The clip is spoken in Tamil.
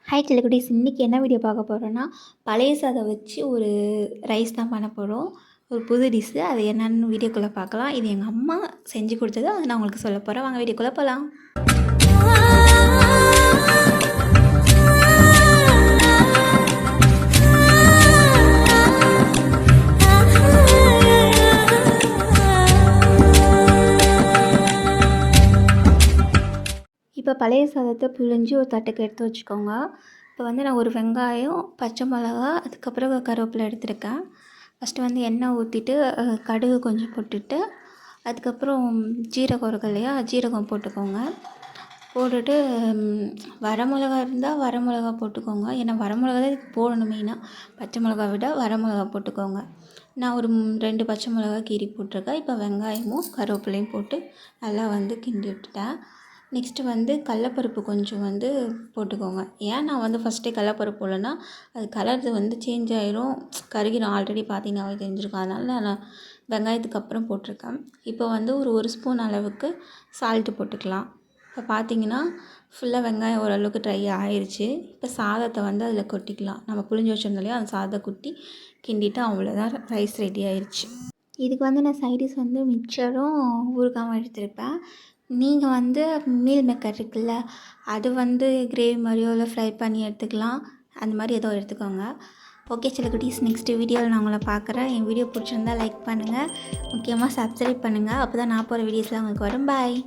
ஹாய் செல்லக்குட்டீஸ், இன்றைக்கி என்ன வீடியோ பார்க்க போகிறோன்னா பழைய சாதம் வச்சு ஒரு ரைஸ் தான் பண்ண போகிறோம். ஒரு புது டிஷ்ஷு. அது என்னென்னு வீடியோக்குள்ளே பார்க்கலாம். இது எங்கள் அம்மா செஞ்சு கொடுத்தது, அதை நான் உங்களுக்கு சொல்ல போகிறேன். வாங்க வீடியோக்குள்ளே போகலாம். இப்போ பழைய சாதத்தை புழிஞ்சு ஒரு தட்டுக்கு எடுத்து வச்சுக்கோங்க. இப்போ வந்து நான் ஒரு வெங்காயம், பச்சை மிளகா, அதுக்கப்புறம் கருவேப்பிலை எடுத்துருக்கேன். ஃபஸ்ட்டு வந்து எண்ணெய் ஊற்றிட்டு கடுகு கொஞ்சம் போட்டுட்டு, அதுக்கப்புறம் ஜீரகம் இருக்கு இல்லையா, ஜீரகம் போட்டுக்கோங்க. போட்டுட்டு வரமிளகா இருந்தால் வரமிளகா போட்டுக்கோங்க. ஏன்னா வரமிளகா தான் இதுக்கு போடணும் மெயினாக. பச்சை மிளகா விட வரமிளகா போட்டுக்கோங்க. நான் ஒரு 2 பச்சை மிளகா கீரி போட்டிருக்கேன். இப்போ வெங்காயமும் கருவேப்பிலையும் போட்டு நல்லா வந்து கிண்டி விட்டுட்டேன். நெக்ஸ்ட்டு வந்து கடலப்பருப்பு கொஞ்சம் வந்து போட்டுக்கோங்க. ஏன் நான் வந்து ஃபஸ்ட்டே கடலப்பருப்பு போடலன்னா, அது கலர் வந்து சேஞ்ச் ஆகிரும், கருகிடும். ஆல்ரெடி பார்த்தீங்கன்னாவே தெரிஞ்சிருக்கும். அதனால் நான் வெங்காயத்துக்கு அப்புறம் போட்டிருக்கேன். இப்போ வந்து ஒரு ஸ்பூன் அளவுக்கு சால்ட்டு போட்டுக்கலாம். இப்போ பார்த்தீங்கன்னா ஃபுல்லாக வெங்காயம் ஓரளவுக்கு ட்ரை ஆயிடுச்சு. இப்போ சாதத்தை வந்து அதில் கொட்டிக்கலாம். நம்ம புழிஞ்சு வச்சுருந்தோம் இல்லையா, அந்த சாதத்தை கொட்டி கிண்டிட்டு அவ்வளோதான், ரைஸ் ரெடி ஆயிடுச்சு. இதுக்கு வந்து நான் சைடிஷ் வந்து மிக்சரும் ஊறுகாயும் எடுத்திருப்பேன். நீங்கள் வந்து மீல் மேக்கர் இருக்குல்ல, அது வந்து கிரேவி மாதிரியோ இல்லை ஃப்ரை பண்ணி எடுத்துக்கலாம். அந்த மாதிரி ஏதோ எடுத்துக்கோங்க. ஓகே செல்லக்குட்டீஸ், நெக்ஸ்ட் வீடியோவில் நான் உங்களை பார்க்குறேன். என் வீடியோ பிடிச்சிருந்தா லைக் பண்ணுங்கள், முக்கியமாக சப்ஸ்கிரைப் பண்ணுங்கள். அப்போ தான் நான் போகிற வீடியோஸ்லாம் உங்களுக்கு வரும். பாய்.